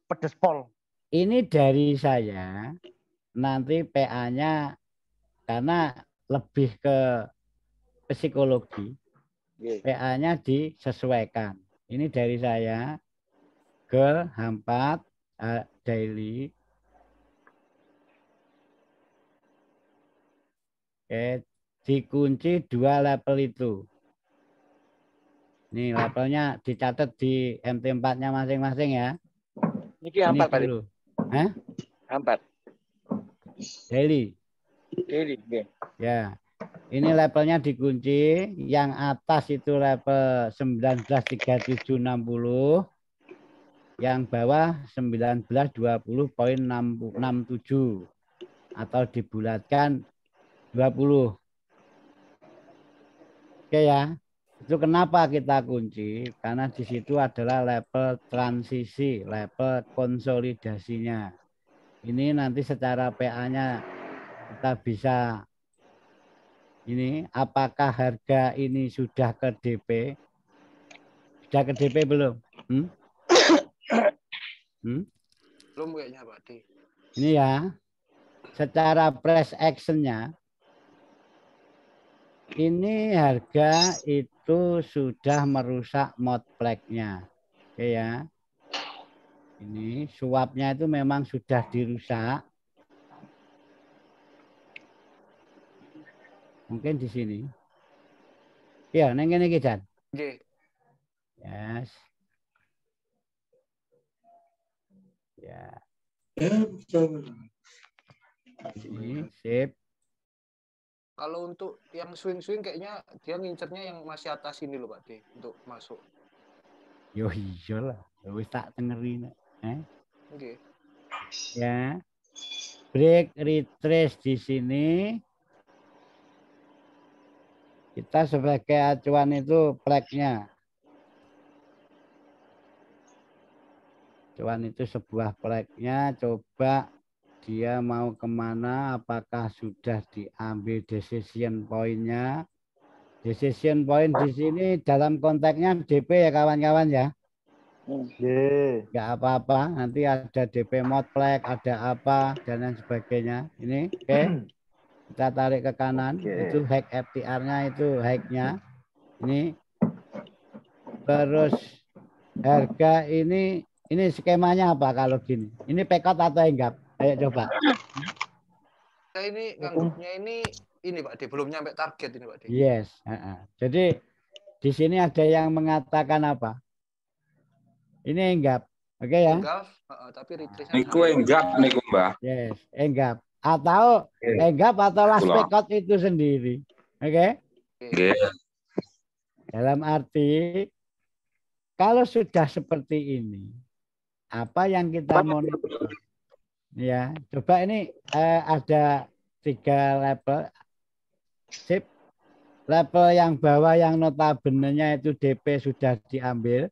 pedes pol. Ini dari saya, nanti PA-nya karena lebih ke psikologi, PA-nya disesuaikan. Ini dari saya, girl, H4, daily. Oke, dikunci 2 level itu. Nih levelnya dicatat di MT4-nya masing-masing ya. Ini Ini dulu. Hah? H4. Daily. Daily. Ya. Ini levelnya dikunci. Yang atas itu level 193760. Yang bawah 1920.67. Atau dibulatkan 20. Oke ya. Itu kenapa kita kunci? Karena di situ adalah level transisi, level konsolidasinya. Ini nanti secara PA-nya kita bisa ini apakah harga ini sudah ke DP? Sudah ke DP belum? Belum kayaknya Pak D. Ini ya. Secara price action-nya ini harga itu sudah merusak mod flag-nya. Oke ya. Ini suapnya itu memang sudah dirusak. Mungkin di sini. Ya, neng ini kita. Yes. Ya. Ini sip. Kalau untuk yang swing-swing kayaknya dia ngincernya yang masih atas ini loh Pak D untuk masuk. Yo iyalah, wis tak dengerin. Oke. Ya. Break retrace di sini. Kita sebagai acuan itu flagnya. Acuan itu sebuah flagnya. Coba dia mau kemana? Apakah sudah diambil decision point-nya? Decision point di sini dalam konteksnya DP ya kawan-kawan ya. Nggak apa-apa. Nanti ada DP mod flag, ada apa dan lain sebagainya. Ini oke. Okay. Kita tarik ke kanan, itu hack FTR-nya, itu hack-nya. Ini. Terus harga ini skemanya apa kalau gini? Ini pekot atau enggak? Ayo coba. Saya ini nganggapnya ini Pak D, belum nyampe target ini Pak D. Yes. Jadi di sini ada yang mengatakan apa? Ini enggap. Oke ya? Enggak, tapi retrace-nya. Niku enggap niku Mbah. Yes, enggap. Atau enggap atau last pekot itu sendiri. Oke? Dalam arti kalau sudah seperti ini, apa yang kita monitor? Ya, coba ini ada 3 level. Sip. Level yang bawah yang notabene-nya itu DP sudah diambil,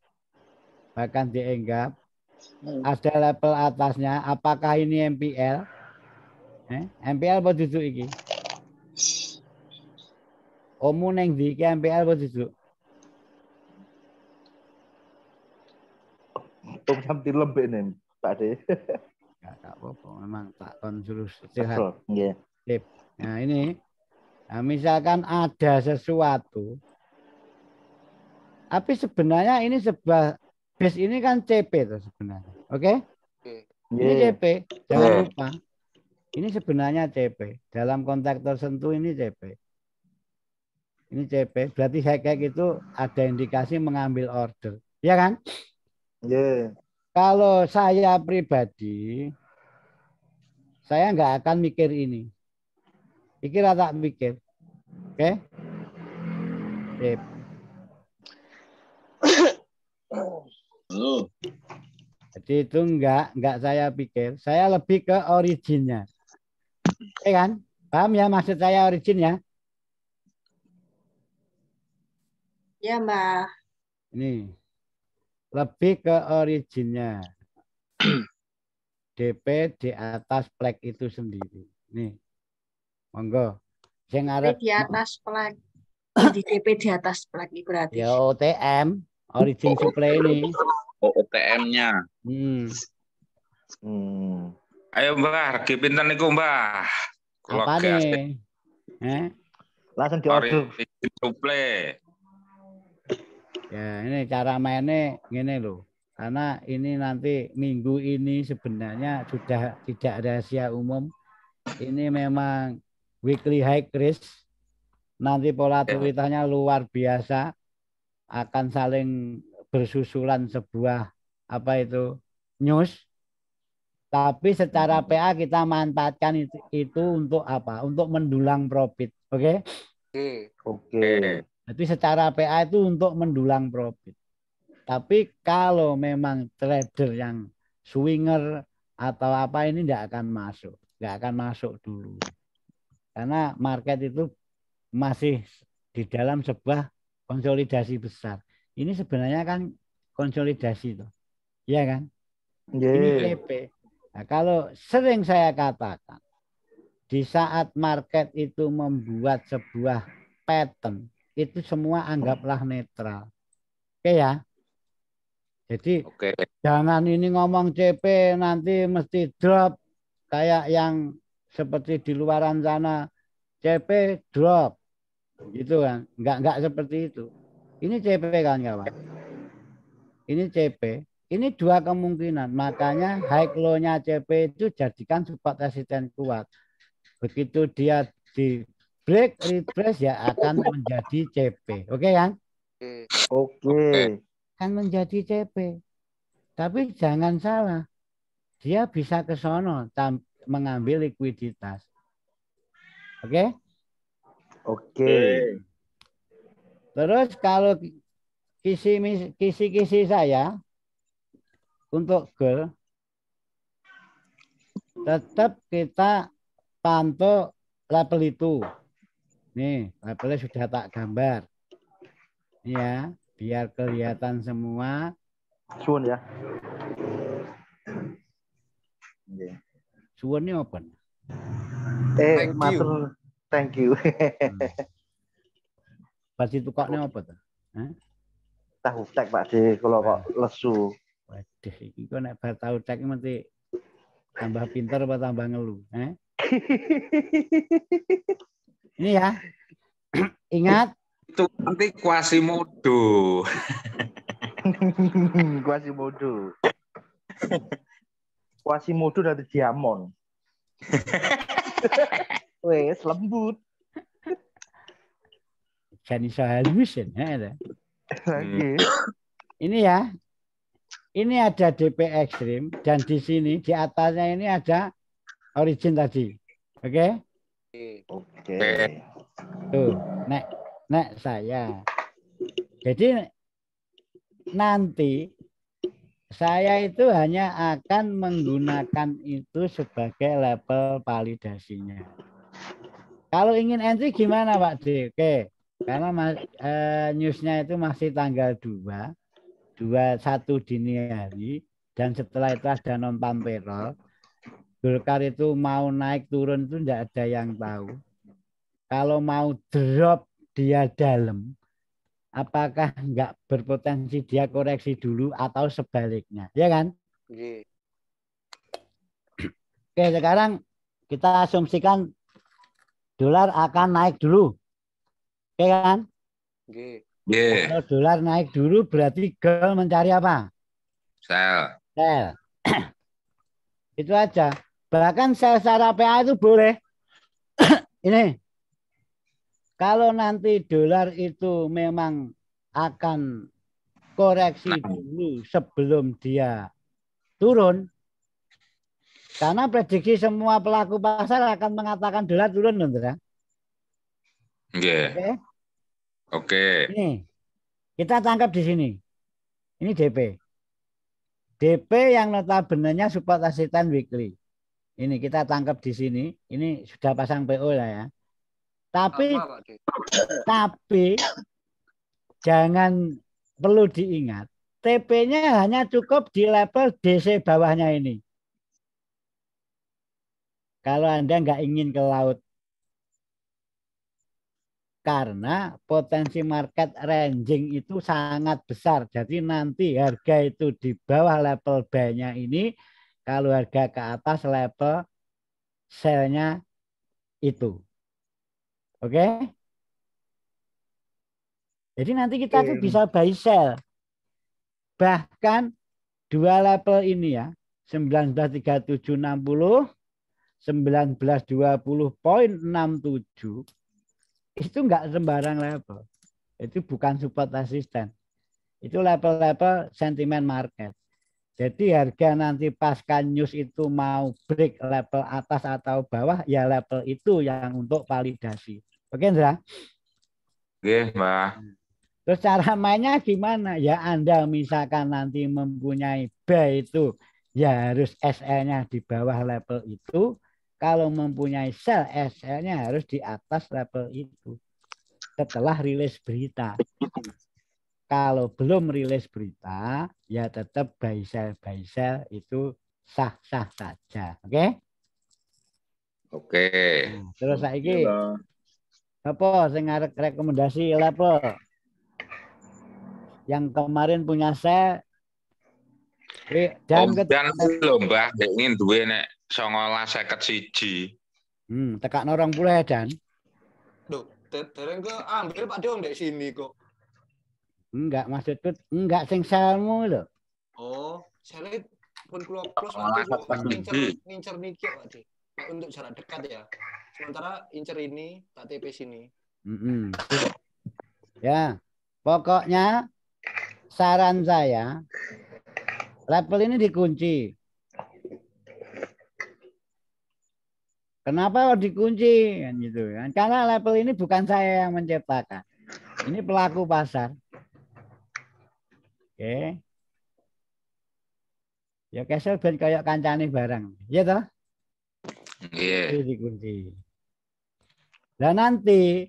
bahkan dienggap. Ada level atasnya, apakah ini MPL? MPL apa duduk iki? Omu neng di MPL apa duduk? Sampai lembek nih, Pak D. Enggak apa-apa, memang tak konsultasi sehat. Sip. Nah ini, misalkan ada sesuatu, tapi sebenarnya ini sebuah base ini kan CP tuh sebenarnya, oke? Ini CP, jangan lupa. Ini sebenarnya CP. Dalam konteks tertentu ini CP. Ini CP, berarti hack itu ada indikasi mengambil order, ya kan? Kalau saya pribadi, saya nggak akan mikir ini. Pikir atau tak mikir, oke? Sip. Jadi itu enggak saya pikir, saya lebih ke originnya. Oke kan? Paham ya maksud saya origin ya? Ya, Mbak. Ini. Lebih ke originnya. DP di atas flag itu sendiri. Nih. Monggo. Sing arep di atas flag. Di DP di atas flag berarti. Ya OTM, origin supply ini. OTM-nya. Ayo Mbah, regi pinten niku Mbah? Kula Apa gas nih? Langsung diorder. suple. Ya ini cara mainnya gini loh. Karena ini nanti minggu ini sebenarnya sudah tidak rahasia umum. Ini memang weekly high risk. Nanti volatilitasnya luar biasa. Akan saling bersusulan sebuah apa itu news. Tapi secara PA kita manfaatkan itu untuk apa? Untuk mendulang profit. Oke? Oke. Jadi secara PA itu untuk mendulang profit. Tapi kalau memang trader yang swinger atau apa ini tidak akan masuk. Tidak akan masuk dulu. Karena market itu masih di dalam sebuah konsolidasi besar. Ini sebenarnya kan konsolidasi itu. Iya kan? Ini CP. Nah, kalau sering saya katakan, di saat market itu membuat sebuah pattern, itu semua anggaplah netral. Oke ya? Jadi jangan ini ngomong CP nanti mesti drop kayak yang seperti di luaran sana CP drop gitu kan, enggak seperti itu. Ini CP kan kawan, ini CP, ini dua kemungkinan. Makanya high low-nya CP itu jadikan support resisten kuat. Begitu dia di break retrace ya akan menjadi CP, oke kan? Oke. Akan menjadi CP. Tapi jangan salah, dia bisa ke sono mengambil likuiditas. Oke? Oke. Terus kalau kisi-kisi saya untuk gold, tetap kita pantau level itu. Nih, levelnya sudah tak gambar. Ini ya, biar kelihatan semua. Suun ya. Suun ini open. Matur, thank you. Pas itu koknya apa tuh? Tahu tek Pak D kalau kok lesu. Waduh, ini kok nek bar tahu tek mesti tambah pinter apa tambah ngeluh? Ini ya. Ingat. Itu nanti Quasimodo. Quasimodo. Quasimodo dari Diamond. Wes lembut. Jadi hallusion ya. Ini ya. Ini ada DP ekstrim dan di sini di atasnya ini ada origin tadi. Oke? Oke. Tuh, nek saya. Jadi nanti saya itu hanya akan menggunakan itu sebagai level validasinya. Kalau ingin entry gimana Pak D? Oke, karena newsnya itu masih tanggal 21 dini hari, dan setelah itu ada non farm payroll. Golkar itu mau naik turun itu tidak ada yang tahu. Kalau mau drop dia dalam, apakah nggak berpotensi dia koreksi dulu atau sebaliknya, ya kan? Oke, sekarang kita asumsikan dolar akan naik dulu, oke kan? Kalau dolar naik dulu berarti gold mencari apa? Sell. Itu aja. Bahkan sell secara PA itu boleh. Ini. Kalau nanti dolar itu memang akan koreksi dulu sebelum dia turun. Karena prediksi semua pelaku pasar akan mengatakan dolar turun, Ndra. Oke. Ini kita tangkap di sini. Ini DP. DP yang notabene-nya support resistance weekly. Ini kita tangkap di sini. Ini sudah pasang PO lah ya. Tapi jangan perlu diingat. TP-nya hanya cukup di level DC bawahnya ini. Kalau Anda nggak ingin ke laut. Karena potensi market ranging itu sangat besar. Jadi nanti harga itu di bawah level buy-nya ini Kalau harga ke atas level sell-nya itu. Oke? Jadi nanti kita tuh bisa buy sell. Bahkan dua level ini ya, 193760, 1920.67 itu enggak sembarang level. Itu bukan support resisten. Itu level-level sentimen market. Jadi harga nanti pasca news itu mau break level atas atau bawah, ya level itu yang untuk validasi. Oke, Indra? Oke, Mbak. Terus cara mainnya gimana? Ya Anda misalkan nanti mempunyai buy itu, ya harus SL-nya di bawah level itu. Kalau mempunyai sell, SL-nya harus di atas level itu. Setelah rilis berita. Kalau belum rilis berita, ya tetap buy sell itu sah-sah saja. Oke? Oke. Nah, terus saiki apa sing arep rekomendasi level? Yang kemarin punya sell dan lho, Mbak, ingin duwe nek 19.51. tekak 20 ya Dan. Duh, dereng ke ambil Pak Dong dari sini kok. Enggak, maksudku enggak sing selmu lho. Oh, saya pun close nanti pas ngincer niki Pak De. Untuk jarak dekat ya. Sementara incer ini tak TP sini. Ya, pokoknya saran saya level ini dikunci. Kenapa dikunci kan gitu kan? Karena level ini bukan saya yang menciptakan. Ini pelaku pasar. Oke. Ya kesel ben kayak kancane barang. Iya toh? Iya. Dikunci. Dan nanti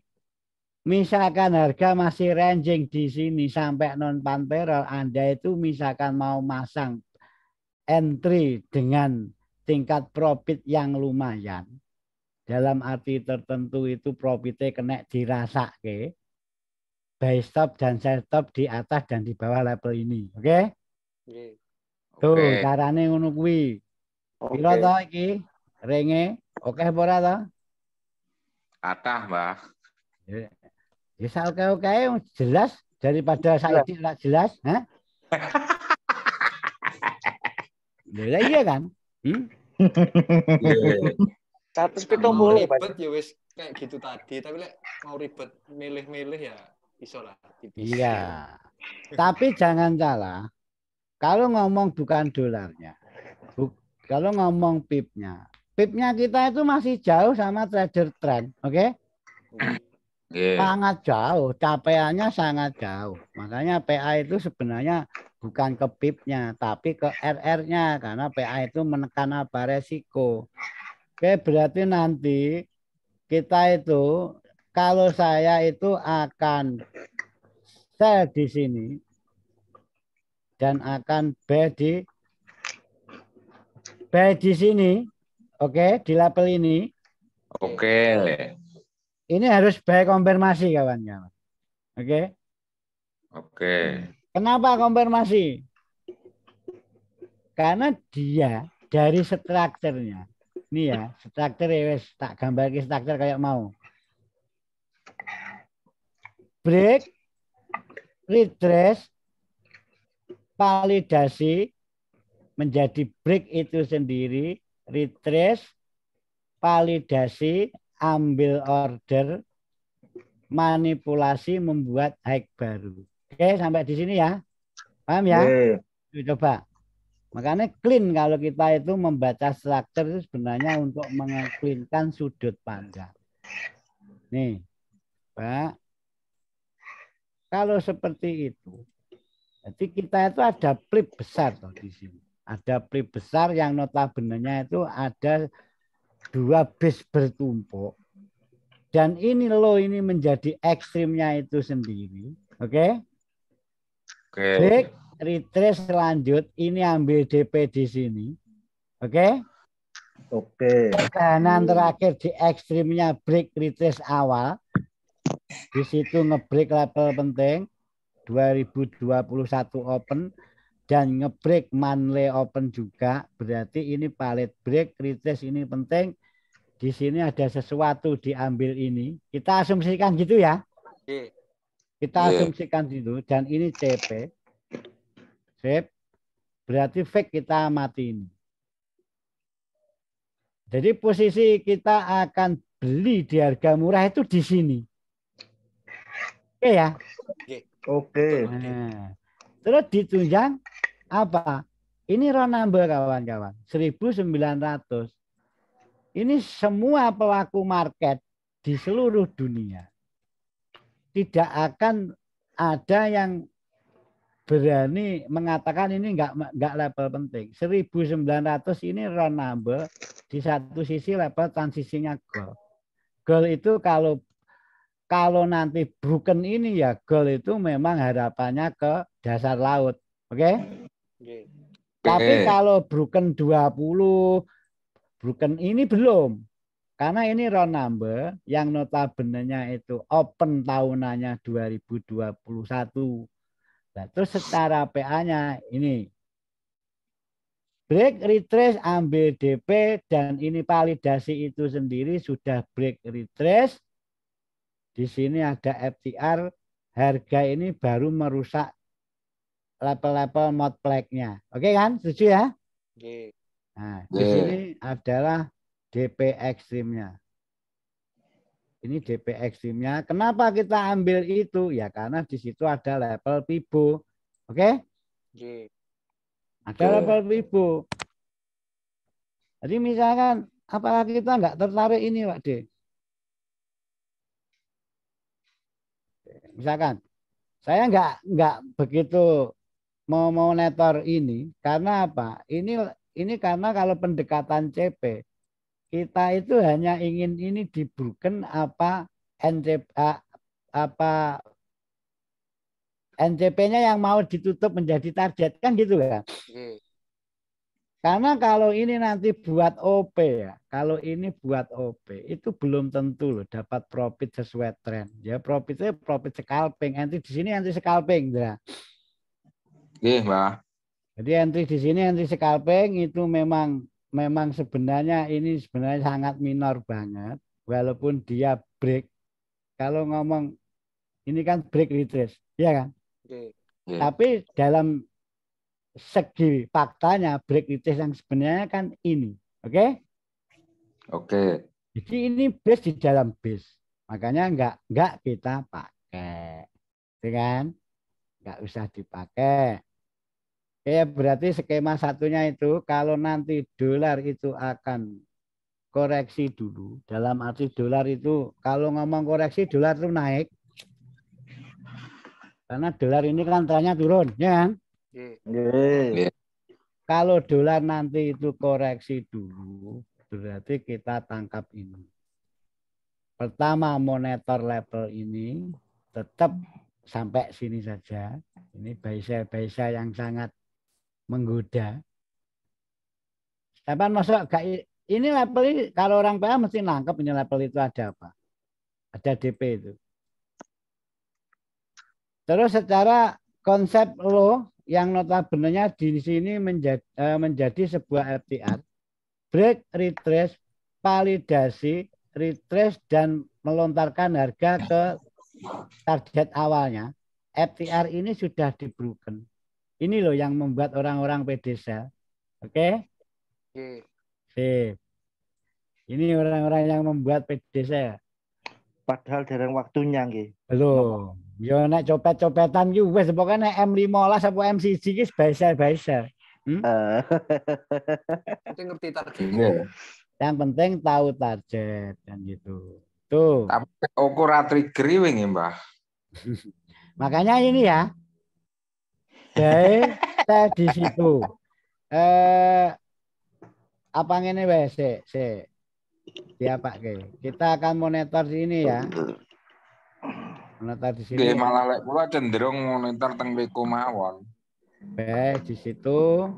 misalkan harga masih ranging di sini sampai non panterol, Anda itu misalkan mau masang entry dengan tingkat profit yang lumayan. Dalam arti tertentu itu profitnya kena dirasake. Buy stop dan sell stop di atas dan di bawah level ini. Oke? Tuh, carane ngono kuwi. Piro to iki? Renge, oke apa ora to? Kathah, Mbak. Ya oke jelas daripada saiki ora jelas, ha? Ya iya kan? 170 ribet ya wis kayak gitu tadi, tapi mau ribet milih-milih ya iso lah tipis. Iya. Tapi jangan salah. Kalau ngomong bukan dolarnya. Kalau ngomong pipnya. Pipnya kita itu masih jauh sama trader trend, oke? Sangat jauh, capaiannya sangat jauh. Makanya PA itu sebenarnya bukan ke pipnya, tapi ke RR-nya karena PA itu menekan apa resiko. Oke, berarti nanti kita itu kalau saya itu akan sell di sini dan akan buy di sini, oke, di level ini. Oke. Ini harus buy konfirmasi kawan-kawan. Oke. Oke. Kenapa konfirmasi? Karena dia dari strukturnya. Ini ya, struktur wes tak gambar struktur kayak mau. Break, retrace, validasi menjadi break itu sendiri, retrace, validasi, ambil order, manipulasi membuat high baru. Oke, sampai di sini ya. Paham ya? Coba. Makanya clean kalau kita itu membaca struktur itu sebenarnya untuk mengcleankan sudut pandang. Nih, Pak. Kalau seperti itu, jadi kita itu ada flip besar tuh di sini. Ada flip besar yang notabene-nya itu ada 2 base bertumpuk. Dan ini low ini menjadi ekstrimnya itu sendiri. Oke? Break, retrace lanjut. Ini ambil DP di sini. Oke? Oke. Kanan terakhir di ekstrimnya break, retrace awal. Di situ ngebreak level penting. 2021 open. dan ngebreak manley open juga, berarti ini palet break, retrace ini penting. Di sini ada sesuatu diambil ini. Kita asumsikan gitu ya. Kita asumsikan gitu dan ini CP. Sip. Berarti fake kita mati ini. Jadi posisi kita akan beli di harga murah itu di sini. Oke ya? Oke. Nah, terus ditunjang apa? Ini raw number kawan-kawan. 1.900. Ini semua pelaku market di seluruh dunia. Tidak akan ada yang berani mengatakan ini enggak level penting. 1.900 ini raw number, di satu sisi level transisinya gold. Gold itu kalau nanti broken ini ya gold itu memang harapannya ke dasar laut. Oke? Tapi kalau broken 20, broken ini belum. Karena ini raw number yang notabene-nya itu open tahunannya 2021. Nah, terus secara PA-nya ini break retrace ambil DP dan ini validasi itu sendiri sudah break retrace. Di sini ada FTR, harga ini baru merusak level-level mod flag-nya. Oke kan? Setuju ya? Nah, di sini adalah DP ekstrimnya. Ini DP ekstrimnya. Kenapa kita ambil itu? Ya karena di situ ada level Fibo. Oke? Ada level Fibo. Jadi misalkan apakah kita nggak tertarik ini, Pak D? Misalkan saya nggak begitu mau monitor ini karena apa? Ini karena kalau pendekatan CP kita itu hanya ingin ini dibruken apa NCP-nya yang mau ditutup menjadi target kan gitu kan? Karena kalau ini nanti buat OP ya, kalau ini buat OP itu belum tentu loh dapat profit sesuai tren. Ya profitnya profit scalping, entry di sini entry scalping, ya. Iya, Mbak. Jadi entry di sini entry scalping itu memang sebenarnya ini sebenarnya sangat minor banget, walaupun dia break. Kalau ngomong ini kan break retrace, ya kan? Tapi dalam segi faktanya break retrace yang sebenarnya kan ini, oke? Oke. Jadi ini base di dalam base, makanya enggak kita pakai, ya kan? Enggak usah dipakai. Oke, berarti skema satunya itu kalau nanti dolar itu akan koreksi dulu, dalam arti dolar itu kalau ngomong koreksi dolar itu naik, karena dolar ini kan trennya turun, ya kan? Kalau dolar nanti itu koreksi dulu, berarti kita tangkap ini. Pertama monitor level ini tetap sampai sini saja. Ini buy sell yang sangat menggoda. Tapi masuk ini level ini kalau orang PA mesti nangkep ini level itu ada apa? Ada DP itu. Terus secara konsep low yang notabene-nya di sini menjadi sebuah FTR, break, retrace, validasi, retrace dan melontarkan harga ke target awalnya. FTR ini sudah di broken. Ini loh yang membuat orang-orang PD sell. Oke? Sip. Ini orang-orang yang membuat PD sell. Padahal dereng waktunya nggih. Belum. Yo nek copet-copetan ki wis pokoke nek M15 apa M1 ki biasa-biasa. Itu ngerti targetnya. Yang penting tahu target kan gitu. Tuh. Tapi ukuran trigger wingi, Mbah. Makanya ini ya. Saya di situ. Apa ngene wes sik. Ya Pak kita akan monitor sini ya. Monitor di sini. Nggih, malah lek kula cenderung monitor teng Weko mawon. Di situ.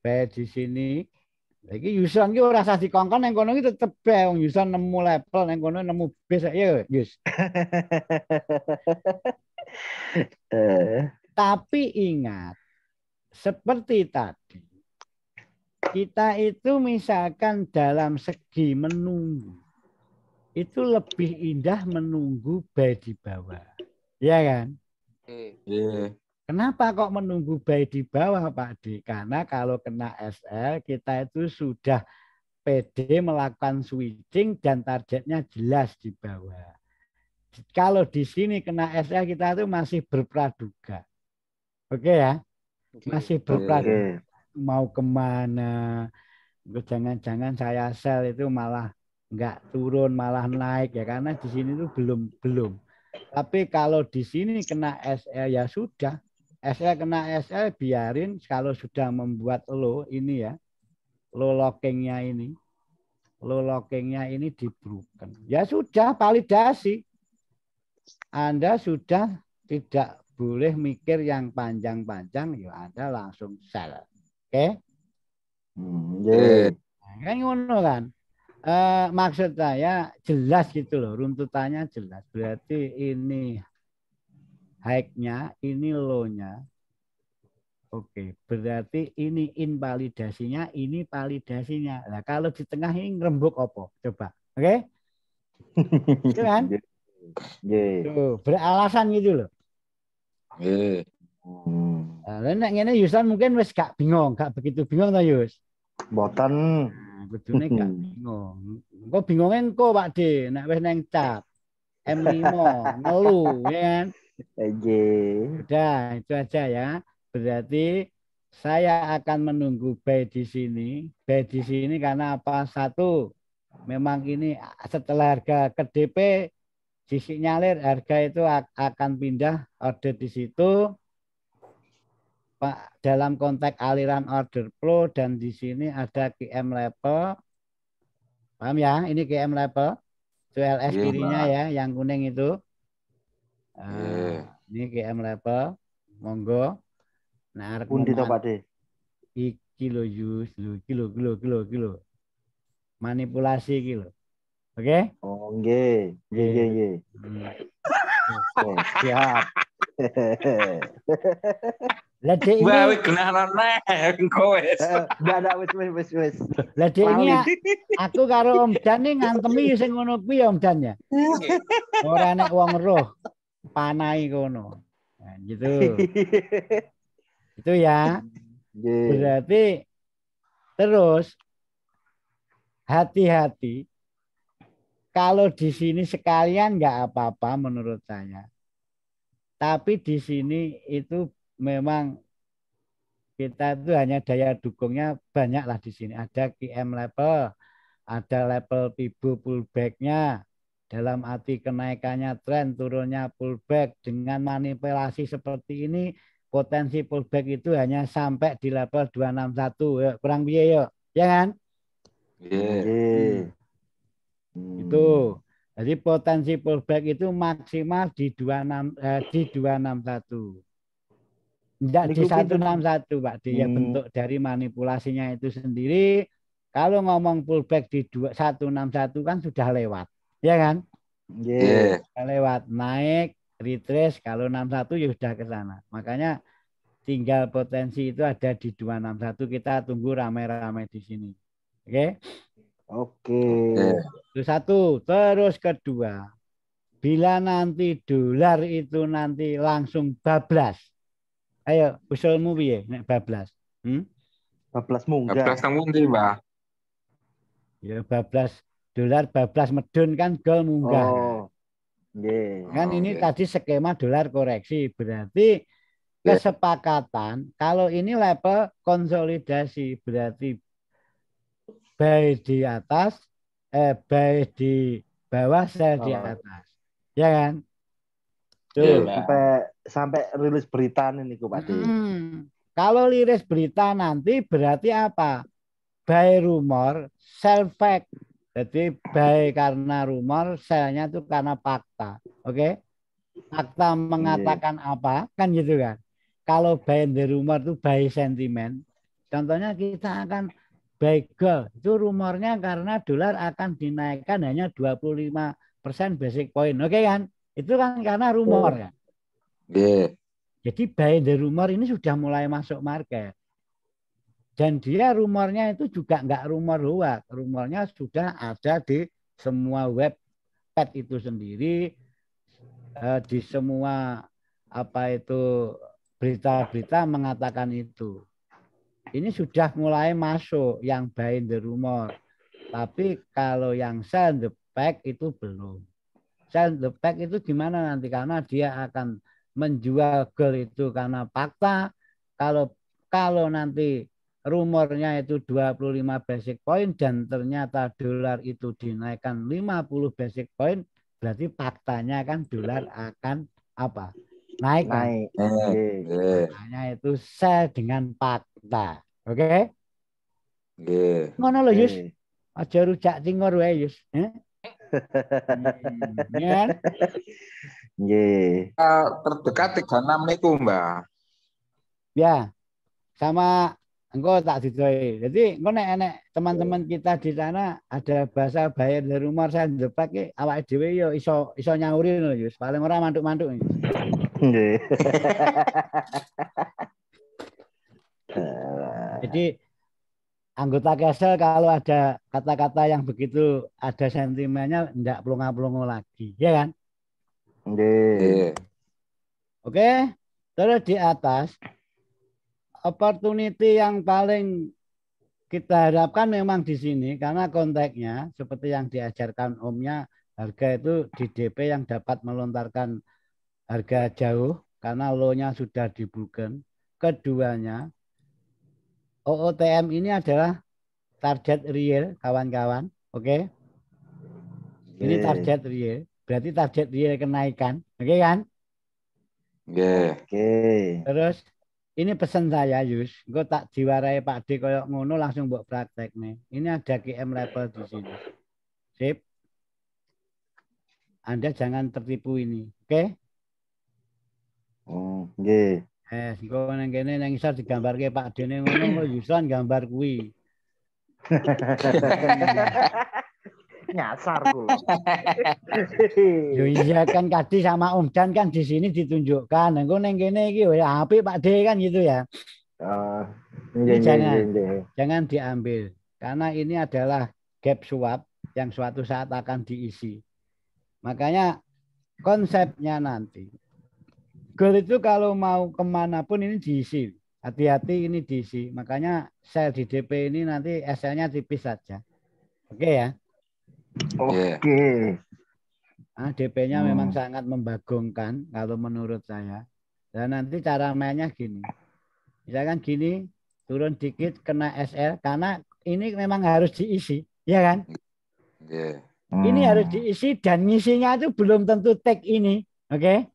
Di sini. Lagi Yuson ki ora usah dikongkon nang kono ki tetep bae wong Yuson nemu level nang kono nemu base ya, Yus. Tapi ingat, seperti tadi, kita itu misalkan dalam segi menunggu, itu lebih indah menunggu buy di bawah. Ya kan? Iya. Kenapa kok menunggu buy di bawah, Pak D? Karena kalau kena SL, kita itu sudah PD melakukan switching dan targetnya jelas di bawah. Kalau di sini kena SL, kita itu masih berpraduga. Oke ya? Masih berpraduga. Mau kemana? Jangan-jangan saya sell itu malah nggak turun, malah naik ya, karena di sini itu belum. Tapi kalau di sini kena SL ya sudah, SL kena SL biarin, kalau sudah membuat low ini ya, low lockingnya ini di broken. Ya sudah, validasi. Anda sudah tidak boleh mikir yang panjang-panjang, ya Anda langsung sell. Oke? Kan ngono kan? Maksud saya jelas gitu loh, runtutannya jelas. Berarti ini high-nya, ini low-nya. Oke, berarti ini invalidasinya, ini validasinya. Nah, kalau di tengah ini ngerembuk apa? Coba. Oke? Itu kan? Tuh, beralasan gitu loh. Nah, ini Yusan mungkin wis gak bingung, gak begitu bingung toh Yus. Boten. Kudune gak bingung. Engko bingungnya engko Pak D, nek wis neng cap. M5 ngeluh ya kan? Udah, itu aja ya. Berarti saya akan menunggu buy di sini. Buy di sini karena apa? Satu, memang ini setelah harga ke DP sisi nyalir, harga itu akan pindah order di situ. Pak, dalam konteks aliran order flow, dan di sini ada QM level. Paham ya? Ini QM level. Itu LS kirinya ya, yang kuning itu. Ini QM level. Monggo. Nah, pundi to Pak D? Kilo Yus, kilo. Manipulasi kilo. Oke? Oh, nggih. Nggih. Siap. Lah dek ini Wah, kenalan engko wis. Ndak wis. Lah dek ini aku karo Om Dan nih ngantemi sing ngono kuwi ya Om Dan ya. Ora nek wong roh panai kono. Nah, gitu. Itu ya. Berarti terus hati-hati. Kalau di sini sekalian nggak apa-apa menurut saya. Tapi di sini itu memang kita itu hanya daya dukungnya banyak lah di sini. Ada QM level, ada level Pibo pullback-nya. Dalam arti kenaikannya tren, turunnya pullback. Dengan manipulasi seperti ini, potensi pullback itu hanya sampai di level 261. Ya, kurang biaya yuk. Ya kan? Itu. Jadi potensi pullback itu maksimal di 261. Tidak di 161 Pak D. Ya bentuk dari manipulasinya itu sendiri. Kalau ngomong pullback di 161 kan sudah lewat. Ya kan? Lewat, naik, retrace, kalau 61 ya sudah ke sana. Makanya tinggal potensi itu ada di 261, kita tunggu rame-rame di sini. Oke? Itu satu. Terus kedua, bila nanti dolar itu nanti langsung bablas. Ayo, usulmu piye nek bablas? Bablas munggah. Bablas nang pundi, Mbah? Ya bablas dolar, bablas medun kan gol munggah. Kan ini tadi skema dolar koreksi, berarti kesepakatan kalau ini level konsolidasi, berarti buy di atas, buy di bawah, sell di atas. Ya kan? Tuh. Sampai rilis berita nih Pak D. Kalau rilis berita nanti berarti apa? Buy rumor, sell fact. Jadi buy karena rumor, sell-nya itu karena fakta. Oke? Fakta mengatakan apa? Kan gitu kan. Kalau buy the rumor itu buy sentiment. Contohnya kita akan buy gold. Itu rumornya karena dolar akan dinaikkan hanya 25% basic point. Oke kan? Itu kan karena rumor kan. Jadi buy the rumor ini sudah mulai masuk market. Dan dia rumornya itu juga nggak rumor hoax. Rumornya sudah ada di semua web pet itu sendiri, di semua apa itu berita-berita mengatakan itu. Ini sudah mulai masuk yang buy the rumor. Tapi kalau yang sell the fact itu belum. Sell the fact itu gimana nanti? Karena dia akan menjual gold itu karena fakta. Kalau nanti rumornya itu 25 basic point dan ternyata dolar itu dinaikkan 50 basic point, berarti faktanya kan dolar akan apa? Naik kan? Naik. Makanya itu sell dengan fakta. Oke? Ngono lho, Yus. Aja rujak cingur wae, Yus. Ya. Nggih. Terdekat 36 niku, Mbak. Ya. Sama engko tak didoe. Jadi engko nek teman-teman kita di sana ada bahasa bayar dari rumor saya ndepak ki awake dhewe yo iso nyauri lho, Yus. Paling ora mantuk-mantuk. Nggih. Jadi anggota Kesel kalau ada kata-kata yang begitu ada sentimennya enggak pelongo-pelongo lagi, ya kan? Nggih. Oke. Terus di atas opportunity yang paling kita harapkan memang di sini karena konteksnya seperti yang diajarkan Omnya, harga itu di DP yang dapat melontarkan harga jauh karena low-nya sudah dibroken. Keduanya OOTM ini adalah target real kawan-kawan. Oke. Ini target real, berarti target real kenaikan. Oke kan? Oke. Terus ini pesan saya, Yus. Gue tak diwarai Pak D koyok ngono langsung buat praktek nih. Ini ada GM level di sini. Sip. Anda jangan tertipu ini, oke? Nggih. Gue nang kene nang isor digambarke Pak D ngono kok Yusan gambar kuwi. Nyasar kula. Yo iya kan Kadi sama Om Dan kan di sini ditunjukkan. Engko nang kene iki ya apik Pak D kan gitu ya. Ini jangan diambil karena ini adalah gap swap yang suatu saat akan diisi. Makanya konsepnya nanti gold itu kalau mau kemanapun ini diisi. Hati-hati ini diisi. Makanya sell di DP ini nanti SL-nya tipis saja. Oke ya. Oke. Nah, DP-nya memang sangat membagongkan kalau menurut saya. Dan nanti cara mainnya gini. Misalkan gini, turun dikit kena SL karena ini memang harus diisi, ya kan? Ini harus diisi dan ngisinya itu belum tentu tag ini, oke?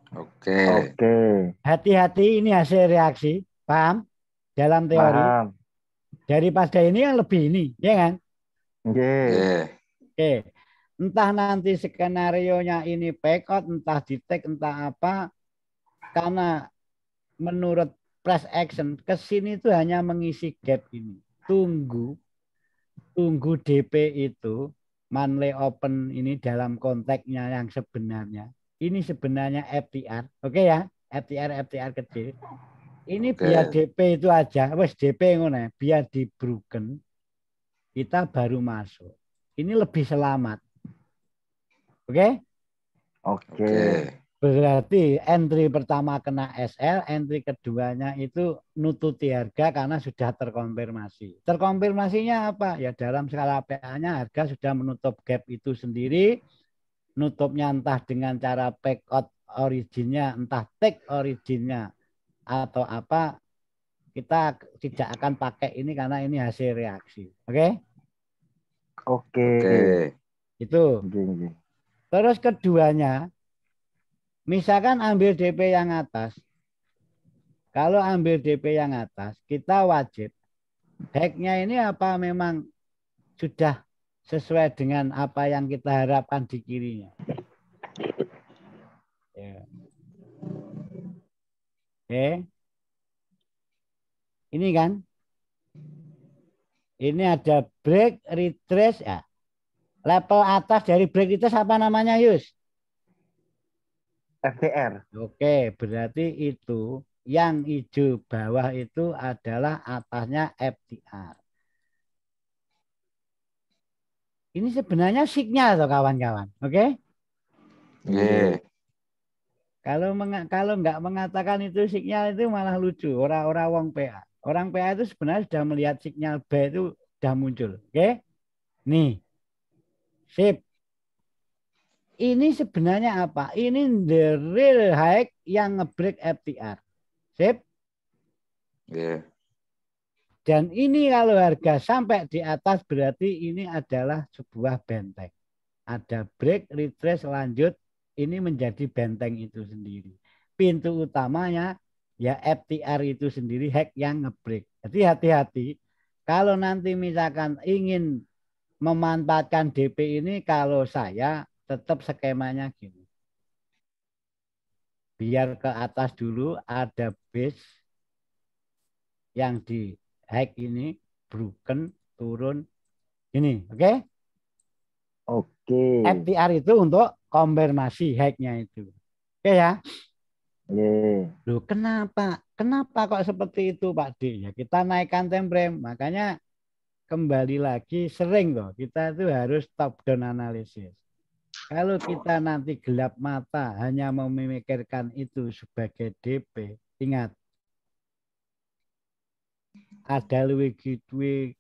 Oke. Hati-hati ini hasil reaksi, paham? Dalam teori. Paham. Daripada ini yang lebih ini, ya kan? Oke. Entah nanti skenario-nya ini back out, entah di tag, entah apa. Karena menurut price action ke sini itu hanya mengisi gap ini. Tunggu DP itu monthly open ini dalam konteksnya yang sebenarnya. Ini sebenarnya FTR, oke ya, FTR kecil. Ini biar DP itu aja, wes DP ngono, biar di broken kita baru masuk. Ini lebih selamat, oke? Oke. Berarti entry pertama kena SL, entry keduanya itu nututi harga karena sudah terkonfirmasi. Terkonfirmasinya apa? Ya dalam skala PA-nya harga sudah menutup gap itu sendiri. Nutupnya entah dengan cara back out originnya, entah take originnya atau apa, kita tidak akan pakai ini karena ini hasil reaksi. Oke? Itu. Terus keduanya, misalkan ambil DP yang atas. Kalau ambil DP yang atas, kita wajib hacknya ini apa memang sudah sesuai dengan apa yang kita harapkan di kirinya. Ya. Oke. Ini kan. Ini ada break, retrace ya. Level atas dari break retrace apa namanya, Yus? FTR. Oke, berarti itu yang hijau bawah itu adalah atasnya FTR. Ini sebenarnya signal tuh kawan-kawan. Oke? Nggih. Kalau nggak mengatakan itu signal itu malah lucu. Orang-orang wong PA. Orang PA itu sebenarnya sudah melihat signal B itu sudah muncul. Oke? Nih. Sip. Ini sebenarnya apa? Ini the real high yang ngebreak FTR. Sip. Nggih. Dan ini kalau harga sampai di atas berarti ini adalah sebuah benteng. Ada break, retrace, lanjut. Ini menjadi benteng itu sendiri. Pintu utamanya ya FTR itu sendiri hack yang ngebreak. Jadi hati-hati. Kalau nanti misalkan ingin memanfaatkan DP ini, kalau saya tetap skemanya gini. Biar ke atas dulu ada base yang di hack ini broken turun ini, oke? Oke. FTR itu untuk konfirmasi hacknya itu, oke ya? Nggih. Loh, kenapa? Kenapa kok seperti itu, Pak D? Ya kita naikkan time frame, makanya kembali lagi sering loh kita itu harus top down analisis. Kalau kita nanti gelap mata hanya memikirkan itu sebagai DP, ingat ada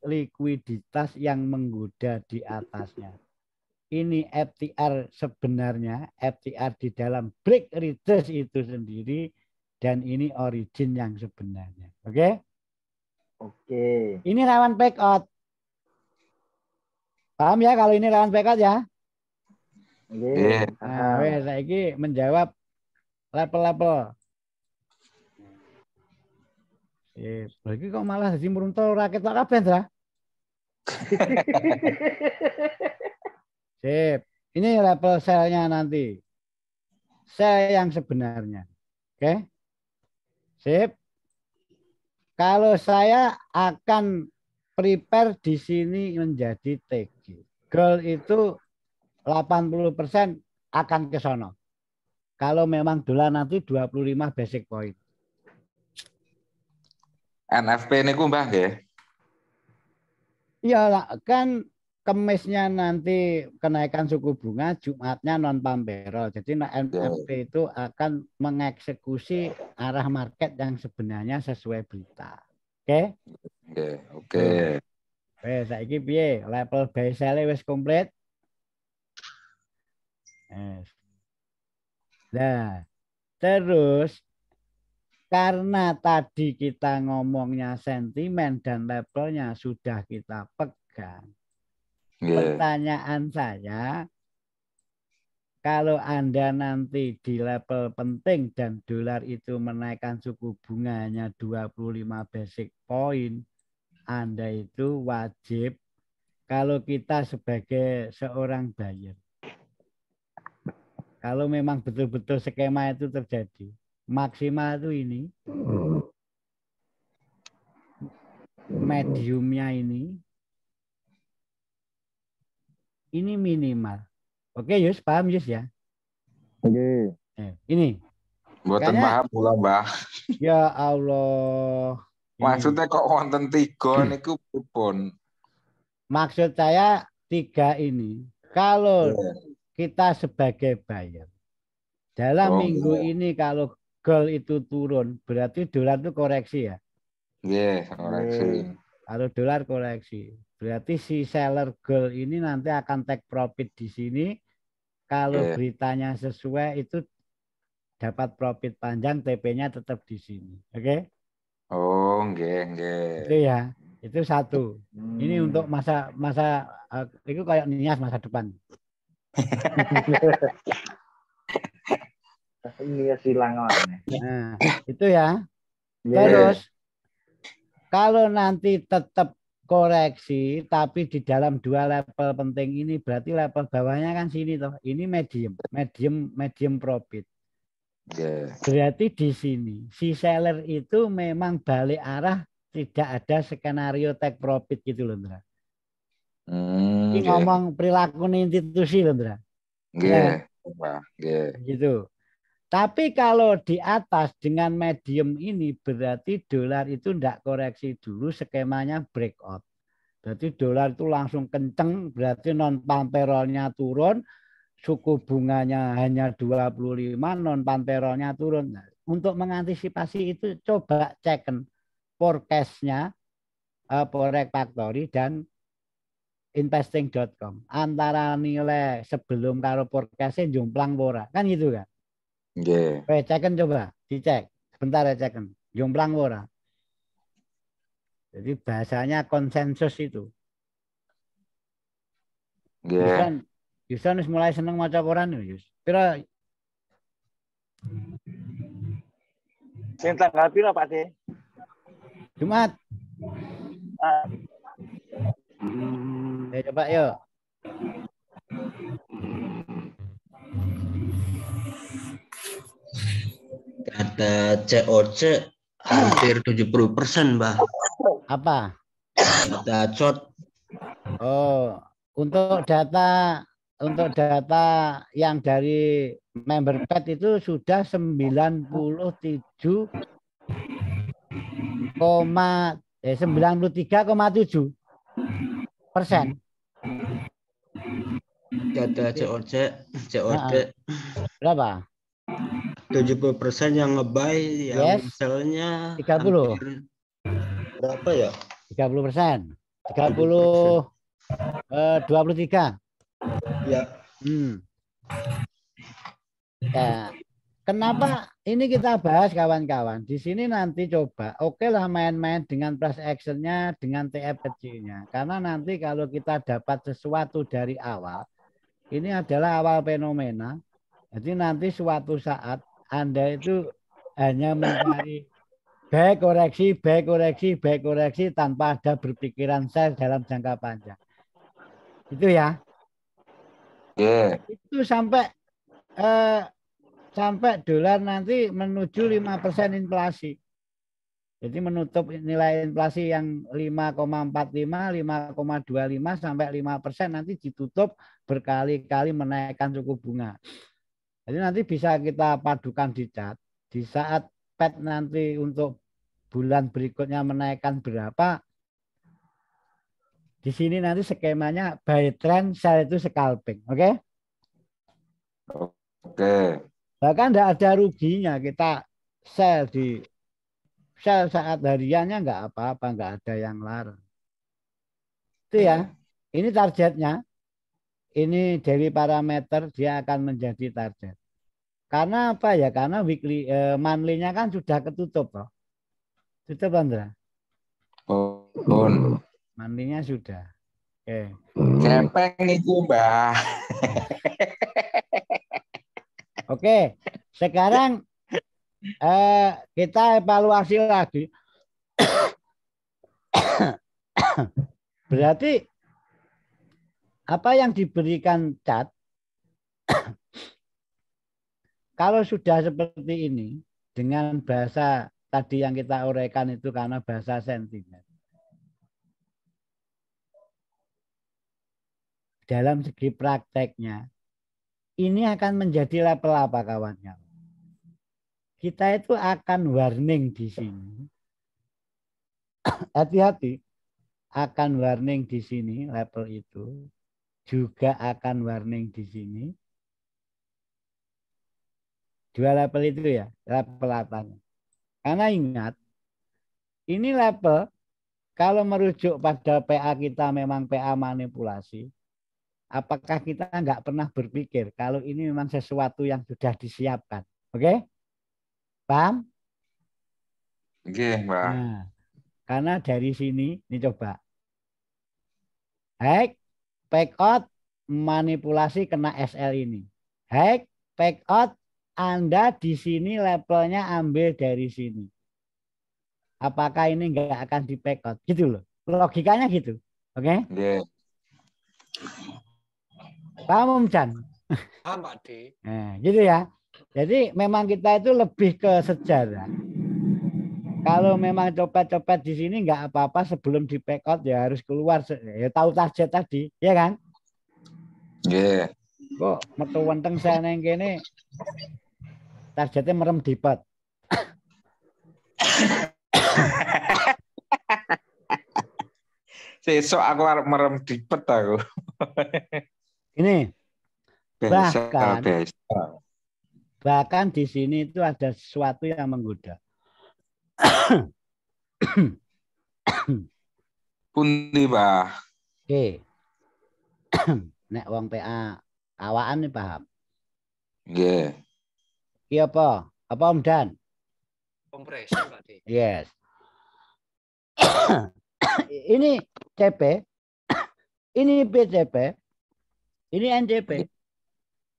likuiditas yang menggoda di atasnya. Ini FTR sebenarnya, FTR di dalam break retrace itu sendiri, dan ini origin yang sebenarnya. Oke? Oke. Ini rawan back out. Paham ya kalau ini rawan back out ya? Nggih. Nah, wes saiki menjawab level-level. Lagi kok malah jadi meruntuh rakyat tak kabeh, Dra? Sip. Ini level selnya nanti. Sel yang sebenarnya. Oke? Sip. Kalau saya akan prepare di sini menjadi TG. Goal itu 80% akan ke sono. Kalau memang dolar nanti 25 basic point. NFP niku Mbah nggih. Iya kan Kemisnya nanti kenaikan suku bunga, Jumatnya non payroll. Jadi NFP itu akan mengeksekusi arah market yang sebenarnya sesuai berita. Oke? Oke. Wes saiki piye? Level buy sell wis komplit. Nah, terus karena tadi kita ngomongnya sentimen dan levelnya sudah kita pegang. Pertanyaan saya, kalau Anda nanti di level penting dan dolar itu menaikkan suku bunganya 25 basic point, Anda itu wajib, kalau kita sebagai seorang buyer, kalau memang betul-betul skema itu terjadi, maksimal itu ini, mediumnya ini minimal. Oke, Yus, paham Yus ya? Oke. Ini. Mboten paham kula, Mbah. Ya Allah. Maksudnya kok wonten 3 niku pripun? Maksud saya 3 ini. Kalau kita sebagai buyer dalam minggu ini kalau gold itu turun, berarti dolar itu koreksi ya? Iya, koreksi. Kalau dolar koreksi, berarti si seller gold ini nanti akan take profit di sini. Kalau beritanya sesuai itu dapat profit panjang, TP-nya tetap di sini. Oke? Oh, nggih. Itu ya. Itu satu. Ini untuk masa itu kayak nias masa depan. Ini silang. Nah, itu ya. Terus kalau nanti tetap koreksi tapi di dalam 2 level penting ini berarti level bawahnya kan sini toh. Ini medium profit. Berarti di sini si seller itu memang balik arah, tidak ada skenario take profit gitu loh, Ndra. Ini ngomong perilaku institusi loh, Ndra. Nggih, Pak. Nggih. Gitu. Tapi kalau di atas dengan medium ini berarti dolar itu tidak koreksi dulu, skemanya breakout. Berarti dolar itu langsung kenceng, berarti non farm payroll-nya turun, suku bunganya hanya 25, non farm payroll-nya turun. Nah, untuk mengantisipasi itu coba ceken forecast-nya Forex Factory dan investing.com. Antara nilai sebelum karo forecast-nya jomplang ora. Kan gitu kan? Nggih. Ceken coba, dicek. Sebentar ya ceken. Jomplang ora. Jadi bahasanya konsensus itu. Nggih. Yuson mulai seneng maca koran ya, Yus. Pira Sing tanggal piro Pak De? Jumat. Ah, Ya coba yuk. Kata COC hampir 70%, Mbak. Apa? Kata COT Oh, untuk data yang dari member pet itu sudah 93,7%. kata COC Berapa? 70% yang ngebuy, yang Yes. sell-nya 30. hampir berapa ya? 30%. 30 23. Ya. Ya. Kenapa ini kita bahas kawan-kawan? Di sini nanti coba, oke lah main-main dengan price action-nya, dengan TF kecilnya. Karena nanti kalau kita dapat sesuatu dari awal, ini adalah awal fenomena. Jadi nanti suatu saat Anda itu hanya mencari buy koreksi, buy koreksi, buy koreksi tanpa ada berpikiran sell dalam jangka panjang. Itu ya. Nggih. Itu sampai dolar nanti menuju 5% inflasi. Jadi menutup nilai inflasi yang 5,45, 5,25 sampai 5% nanti ditutup berkali-kali menaikkan suku bunga. Jadi nanti bisa kita padukan di chart. Di saat Fed nanti untuk bulan berikutnya menaikkan berapa, di sini nanti skemanya buy trend, sell itu scalping. Oke? Oke. Bahkan tidak ada ruginya kita sell saat hariannya nggak apa-apa, nggak ada yang larang. Itu ya. Ini targetnya. Ini dari parameter dia akan menjadi target. Karena apa ya? Karena weekly monthly-nya kan sudah ketutup toh. Tutup Andra. Pun. Monthly-nya sudah. Oke. Kepeng itu, Mbah. Oke. Sekarang kita evaluasi lagi. Berarti apa yang diberikan cat kalau sudah seperti ini dengan bahasa tadi yang kita uraikan itu karena bahasa sentimen. Dalam segi prakteknya ini akan menjadi level apa kawannya? Kita itu akan warning di sini. Hati-hati. Akan warning di sini level itu, juga akan warning di sini. Dua level itu ya, level atasnya. Karena ingat, ini level kalau merujuk pada PA kita memang PA manipulasi, apakah kita nggak pernah berpikir kalau ini memang sesuatu yang sudah disiapkan, oke? Paham? Oke, Mbak. Nah, karena dari sini, ini coba. Hack, back out, manipulasi kena SL ini. Hack, back out, Anda di sini levelnya ambil dari sini. Apakah ini nggak akan di back out? Gitu loh. Logikanya gitu. Oke? Nggih. Paham, Om Chan? Paham, Pak D. Nah, gitu ya. Jadi memang kita itu lebih ke sejarah. Kalau memang copet-copet di sini nggak apa-apa sebelum di back out ya harus keluar ya tahu target tadi, ya kan? Nggih. Kok metu wenteng saya neng kene targetnya merem dipet. Sesok aku arep merem dipet aku. Ini Besok, bahkan besok. di sini itu ada sesuatu yang menggoda. Pundi, Pak? Oke. Nek wong PA awaan nih paham. Nggih. Iki apa? Apa Om Dan? Kompresor Pak D. Yes. Ini CP, ini PCP, ini NCP.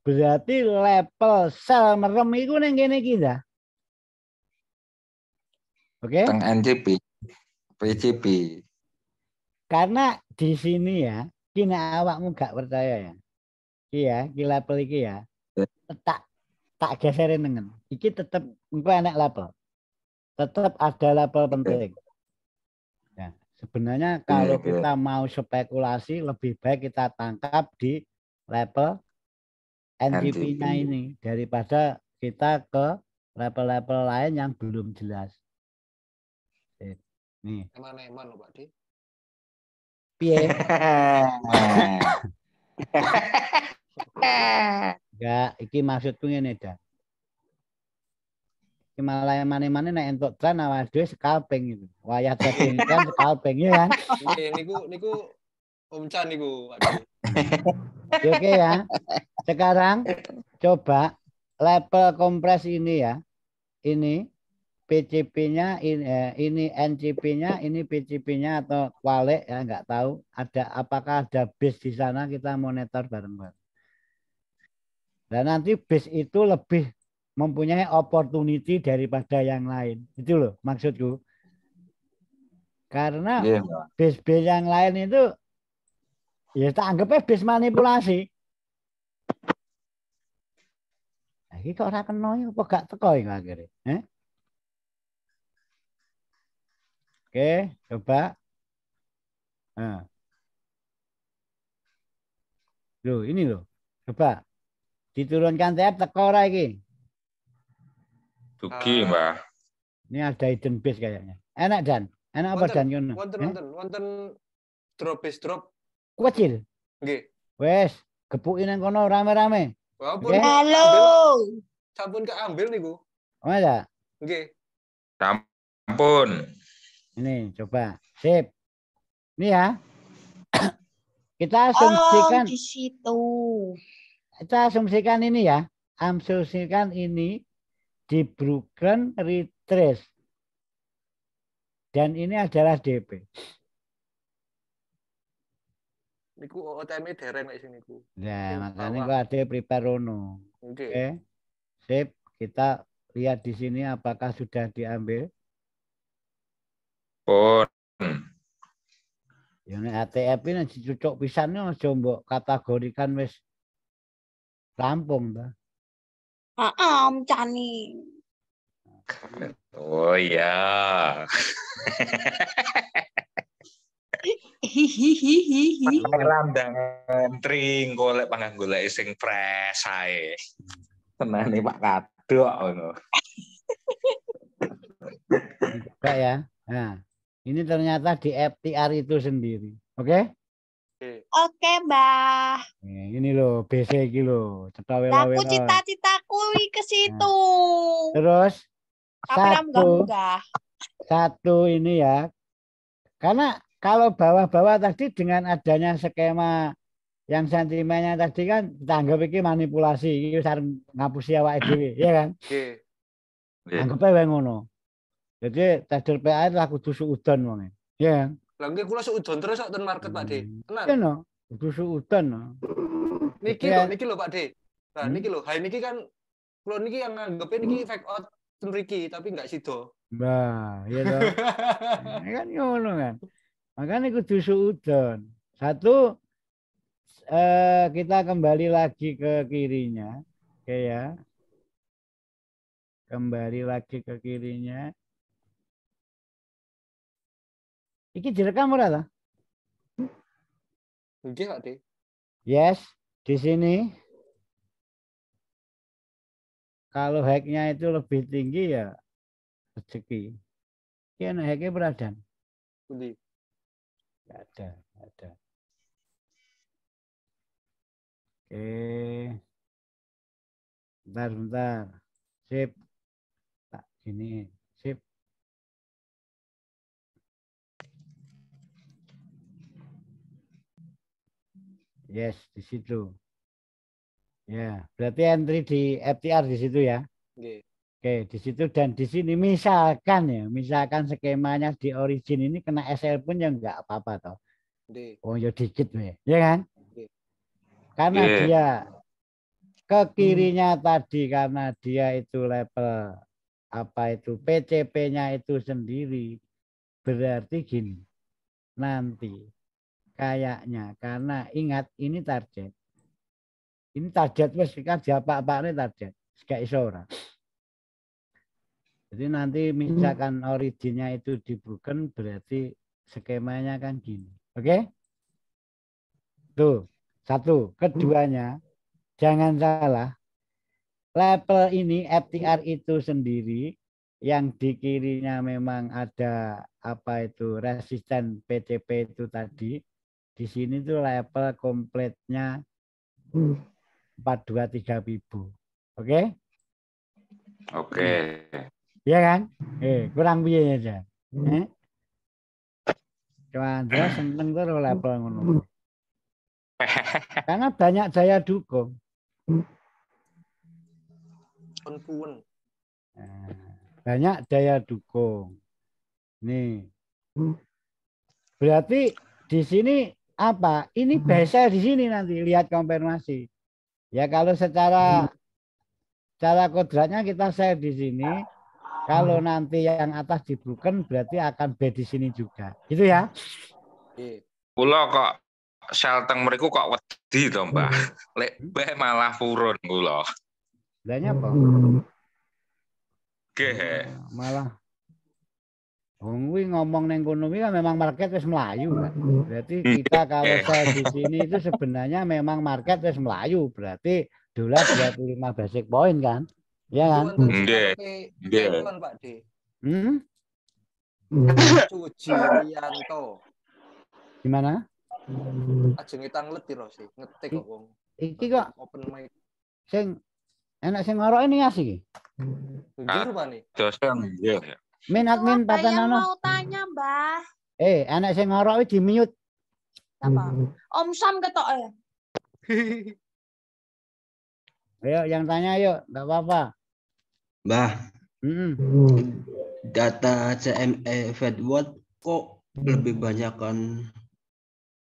Berarti level sel merem itu neng kene kita. Oke? Teng NCP, PCP. Karena di sini ya, kini awakmu gak percaya ya. Iya, ki level iki ya. Tak geserin dengan. Iki tetap engko enak level. Tetap ada level penting. Ya, sebenarnya kalau kita mau spekulasi lebih baik kita tangkap di level NCP-nya ini daripada kita ke level-level lain yang belum jelas. Nih. Eman-eman loh Pak D. Piye? Enggak, iki maksudku ngene dah. Iki malah eman-emane nek entuk tren awake dhewe scalping itu. Wayah trading kan scalping ya kan? Nggih, niku Om Chan niku Pak D. Oke ya. Sekarang coba level kompres ini ya. Ini PCP-nya, ini NCP-nya, ini PCP-nya atau kualik ya nggak tahu. Apakah ada base di sana kita monitor bareng-bareng. Dan nanti base itu lebih mempunyai opportunity daripada yang lain. Itu loh maksudku. Karena base-base yang lain itu ya tak anggapnya base manipulasi. Nah, ini kok ora kena ya apa gak teko iki akhirnya? Oke, coba. Nah. Loh, ini loh. Coba. Diturunkan tab teko ora iki? Dugi, Mbah. Ini ada hidden base kayaknya. Enak Dan. Enak apa Dan ngono? Wonten drop base drop. Kecil. Nggih. Wes, gepuki nang kono rame-rame. Walaupun Halo. Sampun keambil niku. Oh ya? Nggih. Sampun. Ini coba. Sip. Ini ya. Kita asumsikan di situ. Kita asumsikan ini ya. Asumsikan ini di broken retrace. Dan ini adalah DP. Niku OTM dereng nek sini ku. Nah, makanya kok ada prepare rono. Oke. Sip, kita lihat di sini apakah sudah diambil. Pun. Ya nek ATF ini dicucuk pisannya aja mbok kategorikan wis rampung ta. Om Cani. Oh ya. Hihihihi. Randang entring golek panggang golek sing fresh ae. Tenane Pak Kadok ngono. Coba ya. Nah, ini ternyata di FTR itu sendiri. Oke? Oke, Mbah. Ini loh, BC iki loh, cetha Aku cita-citaku ke situ. Terus Tapi satu ini ya. Karena kalau bawah-bawah tadi dengan adanya skema yang sentimennya tadi kan kita anggap ini manipulasi, ini sareng ngapusi awake dhewe, ya kan? Anggapnya wae ngono. Jadi trader PA itu kudu suudon wong. Ya. Lah nggih kula suudon terus kok ten market Pak D. Tenan. Iya no, kudu suudon no. Niki lho Pak D. Nah, niki lho, hai niki kan kula niki yang nganggepin niki fake out ten Ricky tapi enggak sido. Nah, iya toh. Ini kan ngono kan. Makanya kudu suudon. Satu kita kembali lagi ke kirinya. Oke ya. Kembali lagi ke kirinya. Iki direkam ora ta? Nggih Pak D. Yes, di sini. kalau hacknya itu lebih tinggi ya rezeki. Ini hacknya beradan. Budi. Nggak ada. Oke. Bentar. Sip. Tak gini. Sip. Yes, di situ. Ya, berarti entry di FTR di situ ya. Nggih. Oke, di situ dan di sini misalkan skemanya di origin ini kena SL pun ya nggak apa-apa toh. Nggih. Oh, ya dikit ya kan? Nggih. Karena Nggih. dia ke kirinya tadi karena dia itu level apa itu PCP-nya itu sendiri. Berarti gini. Nanti kayaknya karena ingat ini target. Ini target wes kan apa-apa ini target. Gak iso ora. Jadi nanti misalkan originnya itu dibuken berarti skemanya kan gini. Oke? Tuh, satu. Keduanya, jangan salah. Level ini FTR itu sendiri yang di kirinya memang ada apa itu resisten PCP itu tadi. Di sini tuh level kompletnya 423 pipo. Oke? Oke. Iya kan? Kurang piye aja. Cuma Andra seneng tuh level ngono. Karena banyak daya dukung. Pun. Banyak daya dukung. Nih. Berarti di sini apa? Ini biasa di sini nanti lihat konfirmasi. Ya kalau secara kodratnya kita share di sini. Kalau nanti yang atas dibuken berarti akan B di sini juga. Gitu ya. Kula kok shelteng mriku kok wedi to, Mbah. Lek bae malah purun kula. Lanya apa? Nggih. Malah wong kuwi ngomong neng kono kan memang market wis melayu kan. Berarti kita kalau saya di sini itu sebenarnya memang market wis melayu. Berarti dolar 25 basic point kan. Ya kan? Nggih. Nggih. Pak D. Cuci Rianto. Gimana? Ajeng tanglet piro sih? Ngetik kok wong. Iki kok open mic. Sing enak sing ngorok ini asik. Jujur Pak nih. Dosen nggih. Min admin Yang patenono. mau tanya, Mbah. Anak sing ngorok iki di mute. Apa? Om Sam ketok ya. Ayo yang tanya yuk, enggak apa-apa. Mbah, data CME Fed Watch kok lebih banyak kan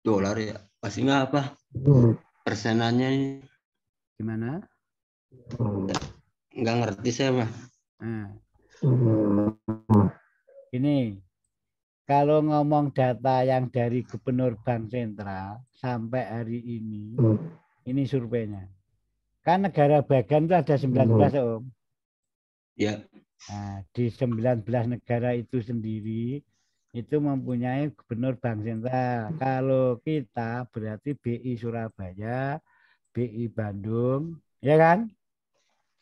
dolar ya? Pastinya apa? Persenannya ini Gimana? nggak ngerti saya, Mbah. Nah. Ini kalau ngomong data yang dari Gubernur Bank Sentral sampai hari ini surveinya. Kan negara bagian itu ada 19 Om. Ya. Nah, di 19 negara itu sendiri itu mempunyai Gubernur Bank Sentral. Kalau kita berarti BI Surabaya, BI Bandung, ya kan?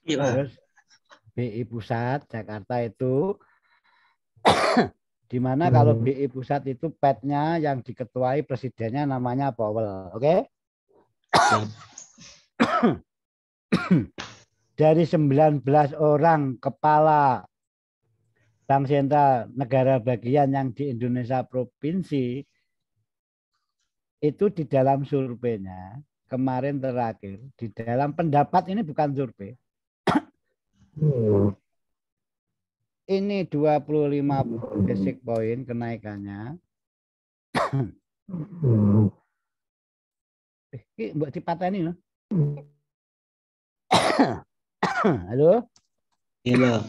Iya. Terus BI Pusat Jakarta itu di mana kalau BI Pusat itu petnya yang diketuai presidennya namanya Powell, oke? Dari 19 orang kepala Bank Sentral negara bagian yang di Indonesia provinsi itu di dalam surveinya kemarin terakhir di dalam pendapat ini bukan survei. Ini 25 basic point kenaikannya. Mbak dipateni loh. Halo? Iya.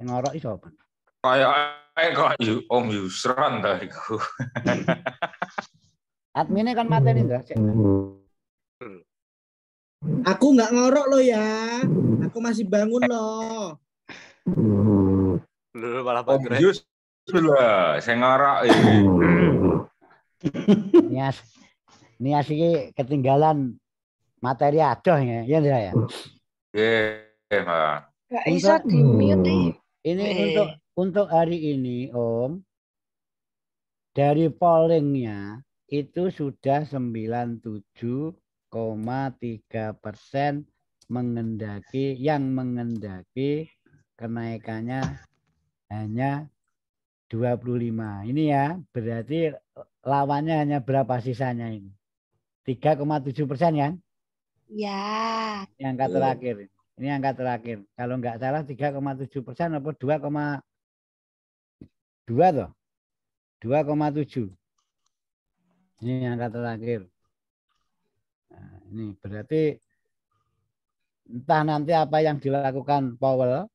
Ngorok iso apa? Kayak Om Yusron ta iku. Adminnya kan mateni enggak? Aku nggak ngorok loh ya. Aku masih bangun loh. Lu malah Om Yus lho, sing ngorok Nias iki ketinggalan materi adoh ya Ndra ya. Nggih, Mbak. Gak bisa di mute. Ini untuk hari ini Om, dari pollingnya itu sudah 97,3% yang mengendaki kenaikannya hanya 25. Ini ya, berarti lawannya hanya berapa sisanya ini? 3,7% kan? Ya. Ini angka terakhir. Ini angka terakhir. Kalau nggak salah 3,7% atau 2,2 toh? 2,7. Ini angka terakhir. Nah, ini berarti entah nanti apa yang dilakukan Powell,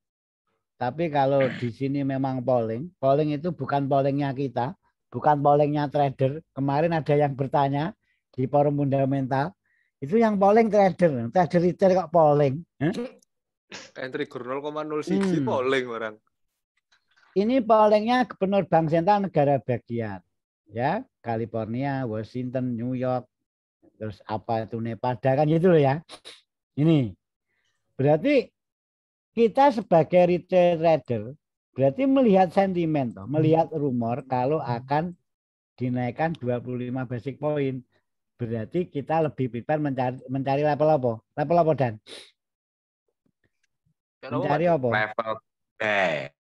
tapi kalau di sini memang polling itu bukan pollingnya kita, bukan pollingnya trader. Kemarin ada yang bertanya di forum fundamental, itu yang polling trader retail kok polling. Entry 0,06 polling orang. Ini pollingnya gubernur bank sentral negara bagian, ya, California, Washington, New York, terus apa itu Nevada kan gitu loh ya. Ini berarti kita sebagai retail trader berarti melihat sentimen toh, melihat rumor kalau akan dinaikkan 25 basic point. Berarti kita lebih prepare mencari level apa? Level apa Dan? Mencari apa? Level B.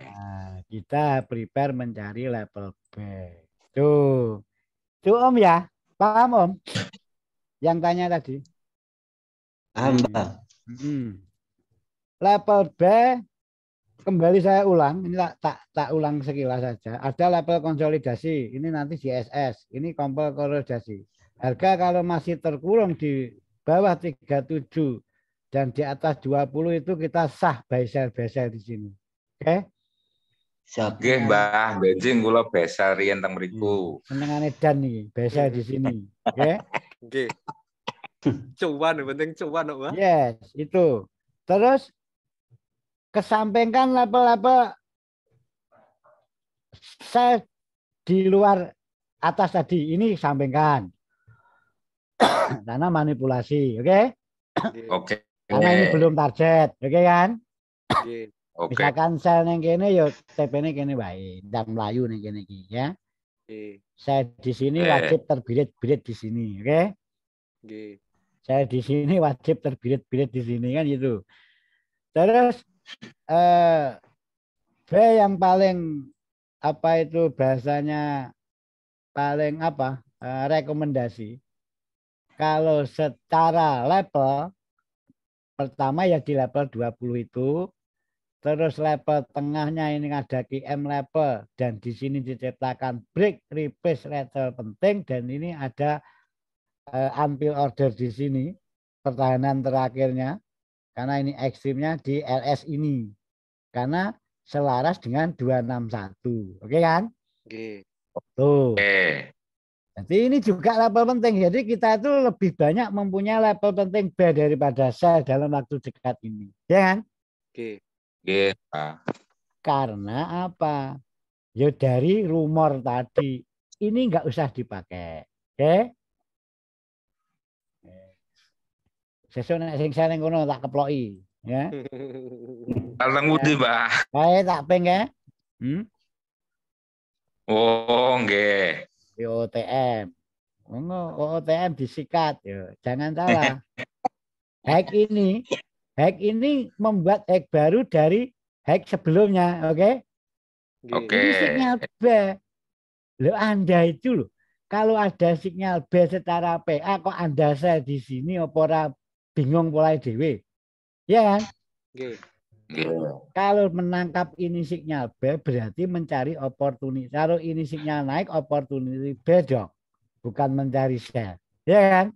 Nah, kita prepare mencari level B. Tuh Om ya, paham Om? Yang tanya tadi. Level B, kembali saya ulang, ini tak ulang sekilas saja. Ada level konsolidasi, ini nanti GSS, ini kompel konsolidasi. Harga kalau masih terkurung di bawah 37 dan di atas 20 itu kita sah buy sell di sini. Oke? Siap. Nggih, Mbah, benjing kula besar riyen teng mriku. Senengane Dan nih, buy sell di sini. Oke? Nggih. Cuan, penting cuan, Mbak. Yes, itu. Terus kesampingkan level-level sell di luar atas tadi, ini sampingkan. Karena manipulasi, oke? Oke. Karena ini belum target, oke kan? Oke. Misalkan sel yang kene yo TP-ne kene wae, ndang mlayu ning kene iki ya. Saya di sini wajib terbirit-birit di sini, oke? Saya di sini wajib terbirit-birit di sini kan gitu. Terus B yang paling apa itu bahasanya paling apa? Rekomendasi. Kalau secara level pertama ya di level 20 itu, terus level tengahnya ini ada QM level dan di sini diciptakan break replace level penting dan ini ada ambil order di sini pertahanan terakhirnya karena ini ekstrimnya di LS ini karena selaras dengan 261, oke kan? Tuh. Jadi ini juga level penting. Jadi kita itu lebih banyak mempunyai level penting B daripada sell dalam waktu dekat ini. Ya kan? Karena apa? Ya dari rumor tadi. Ini nggak usah dipakai. Oke? Sesuk nek sing sel ngono tak keploki. Ya. Kalteng pundi, Mbak? Kae tak ping ya. Oh, nggih. OTM. OTM disikat ya. Jangan salah. Hack ini membuat hack baru dari hack sebelumnya, oke? Oke. Ini sinyal B. Loh Anda itu loh. Kalau ada sinyal B secara PA kok Anda saya di sini opera bingung mulai dewe. Ya kan? Kalau menangkap ini sinyal B berarti mencari opportunity. Kalau ini sinyal naik opportunity B dong. Bukan mencari sell. Ya kan?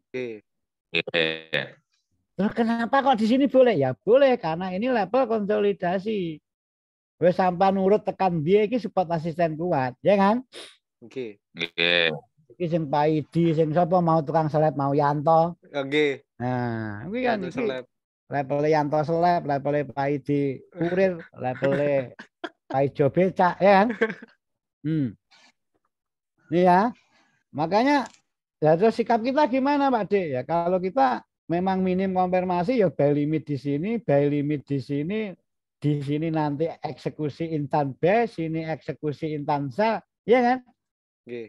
Terus kenapa kok di sini boleh? Ya boleh karena ini level konsolidasi. Wes sampai nurut tekan dia iki support asisten kuat, ya kan? Iki sing Pak Idi, sing sapa mau tukang seleb mau Yanto. Nah, kuwi kan iki level Yanto seleb, level Pak Idi kurir, level Pak Ijo becak, ya kan? Ini ya. Makanya ya terus sikap kita gimana Pak D? Ya kalau kita memang minim konfirmasi ya by limit di sini, by limit di sini nanti eksekusi instan B, sini eksekusi instan C, ya kan? Nggih.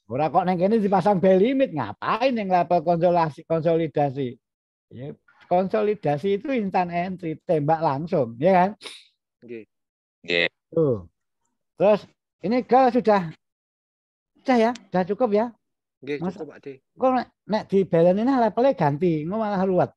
Ora kok neng kene dipasang by limit, ngapain yang level konsolidasi? Ya, konsolidasi itu instant entry, tembak langsung, ya kan? Nggih. Nggih. Tuh. Terus ini gal sudah ya, sudah cukup ya. Nggih, Mas- cukup Pak D. Kok nek di balance ini levelnya ganti, engko malah ruwet.